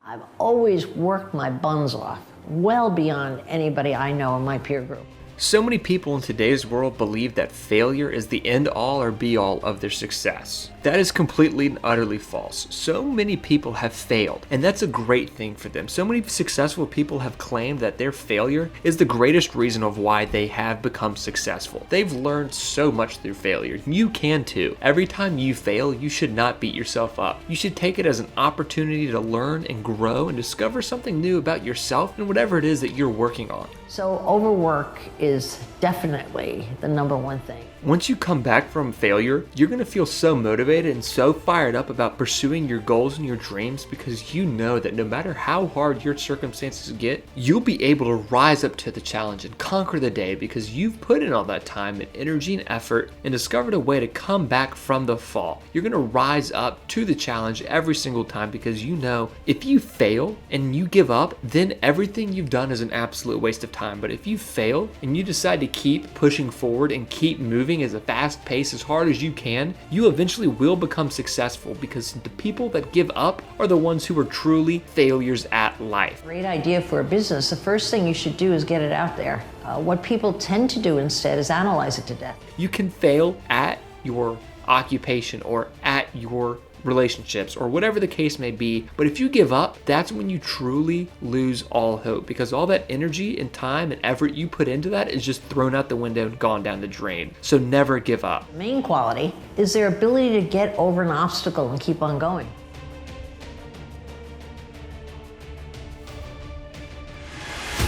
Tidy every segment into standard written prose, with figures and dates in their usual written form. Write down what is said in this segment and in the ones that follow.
I've always worked my buns off, well beyond anybody I know in my peer group. So many people in today's world believe that failure is the end-all or be-all of their success. That is completely and utterly false. So many people have failed, and that's a great thing for them. So many successful people have claimed that their failure is the greatest reason of why they have become successful. They've learned so much through failure. You can too. Every time you fail, you should not beat yourself up. You should take it as an opportunity to learn and grow and discover something new about yourself and whatever it is that you're working on. So overwork is definitely the number one thing. Once you come back from failure, you're going to feel so motivated and so fired up about pursuing your goals and your dreams because you know that no matter how hard your circumstances get, you'll be able to rise up to the challenge and conquer the day because you've put in all that time and energy and effort and discovered a way to come back from the fall. You're going to rise up to the challenge every single time because you know if you fail and you give up, then everything you've done is an absolute waste of time. But if you fail and you decide to keep pushing forward and keep moving at a fast pace as hard as you can, you eventually will become successful because the people that give up are the ones who are truly failures at life. Great idea for a business. The first thing you should do is get it out there. What people tend to do instead is analyze it to death. You can fail at your occupation or at your relationships or whatever the case may be, but if you give up, that's when you truly lose all hope because all that energy and time and effort you put into that is just thrown out the window and gone down the drain. So never give up. The main quality is their ability to get over an obstacle and keep on going.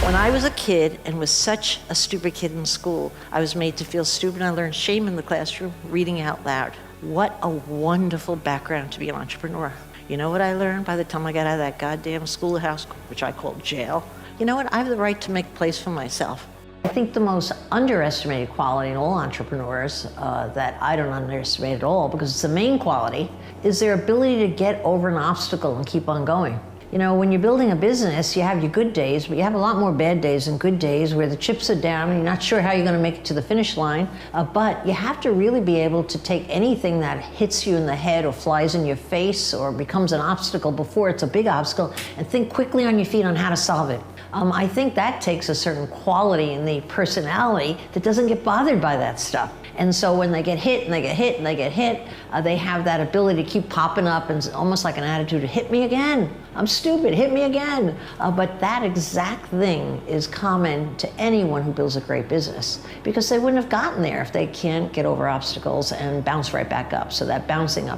When I was a kid and was such a stupid kid in school, I was made to feel stupid. I learned shame in the classroom, reading out loud. What a wonderful background to be an entrepreneur. You know what I learned by the time I got out of that goddamn schoolhouse, which I call jail? You know what? I have the right to make a place for myself. I think the most underestimated quality in all entrepreneurs that I don't underestimate at all, because it's the main quality, is their ability to get over an obstacle and keep on going. You know, when you're building a business, you have your good days, but you have a lot more bad days than good days where the chips are down and you're not sure how you're going to make it to the finish line. But you have to really be able to take anything that hits you in the head or flies in your face or becomes an obstacle before it's a big obstacle and think quickly on your feet on how to solve it. I think that takes a certain quality in the personality that doesn't get bothered by that stuff. And so when they get hit and they get hit and they get hit, they have that ability to keep popping up and it's almost like an attitude of hit me again. I'm stupid, hit me again. But that exact thing is common to anyone who builds a great business because they wouldn't have gotten there if they can't get over obstacles and bounce right back up. So that bouncing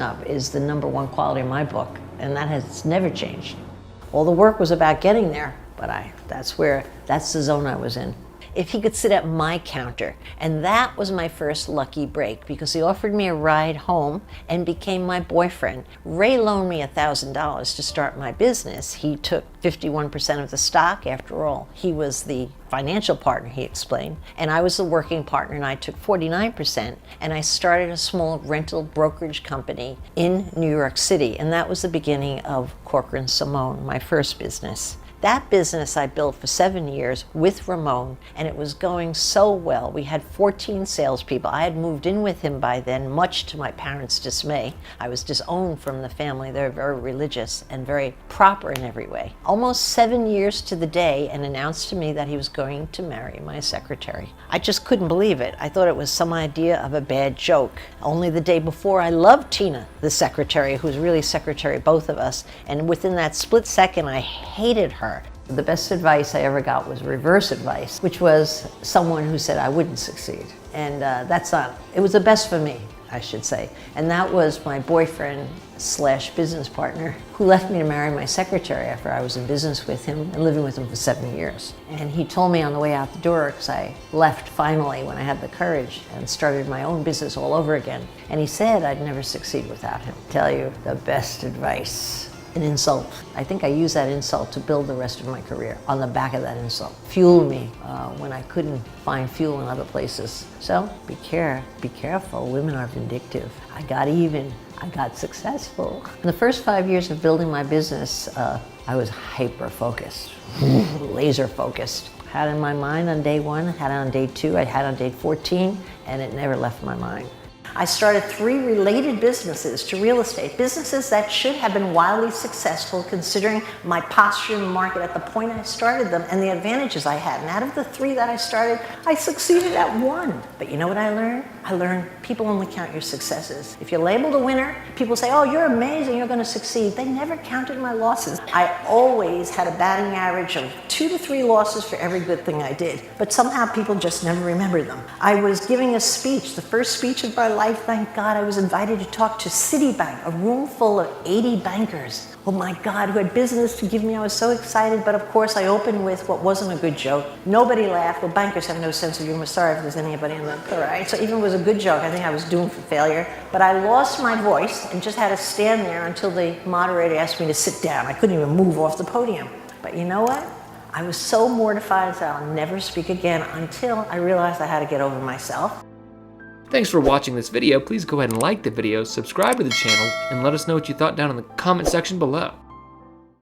up is the number one quality in my book, and that has never changed. All the work was about getting there, but that's the zone I was in. If he could sit at my counter. And that was my first lucky break because he offered me a ride home and became my boyfriend. Ray loaned me $1,000 to start my business. He took 51% of the stock. After all, he was the financial partner, he explained, and I was the working partner and I took 49%, and I started a small rental brokerage company in New York City, and that was the beginning of Corcoran Simone, my first business. That business I built for 7 years with Ramon, and it was going so well. We had 14 salespeople. I had moved in with him by then, much to my parents' dismay. I was disowned from the family. They're very religious and very proper in every way. Almost 7 years to the day, and announced to me that he was going to marry my secretary. I just couldn't believe it. I thought it was some idea of a bad joke. Only the day before, I loved Tina, the secretary, who was really secretary, both of us, and within that split second, I hated her. The best advice I ever got was reverse advice, which was someone who said I wouldn't succeed. And it was the best for me, I should say. And that was my boyfriend / business partner who left me to marry my secretary after I was in business with him and living with him for 7 years. And he told me on the way out the door, because I left finally when I had the courage and started my own business all over again. And he said I'd never succeed without him. I tell you, the best advice. An insult. I think I used that insult to build the rest of my career on the back of that insult. Fueled me when I couldn't find fuel in other places. So be careful. Women are vindictive. I got even. I got successful. In the first 5 years of building my business, I was hyper-focused, laser-focused. Had it in my mind on day 1, had it on day 2, I had it on day 14, and it never left my mind. I started 3 related businesses to real estate, businesses that should have been wildly successful considering my posture in the market at the point I started them and the advantages I had. And out of the 3 that I started, I succeeded at 1. But you know what I learned? I learned people only count your successes. If you're labeled a winner, people say, oh, you're amazing, you're going to succeed. They never counted my losses. I always had a batting average of 2 to 3 losses for every good thing I did. But somehow people just never remember them. I was giving a speech, the first speech of my life, thank God. I was invited to talk to Citibank, a room full of 80 bankers. Oh my God, who had business to give me. I was so excited, but of course I opened with what wasn't a good joke. Nobody laughed. Well, bankers have no sense of humor. Sorry if there's anybody in the, all right? So even if it was a good joke, I think I was doomed for failure. But I lost my voice and just had to stand there until the moderator asked me to sit down. I couldn't even move off the podium. But you know what? I was so mortified that I'll never speak again until I realized I had to get over myself. Thanks for watching this video. Please go ahead and like the video, subscribe to the channel, and let us know what you thought down in the comment section below.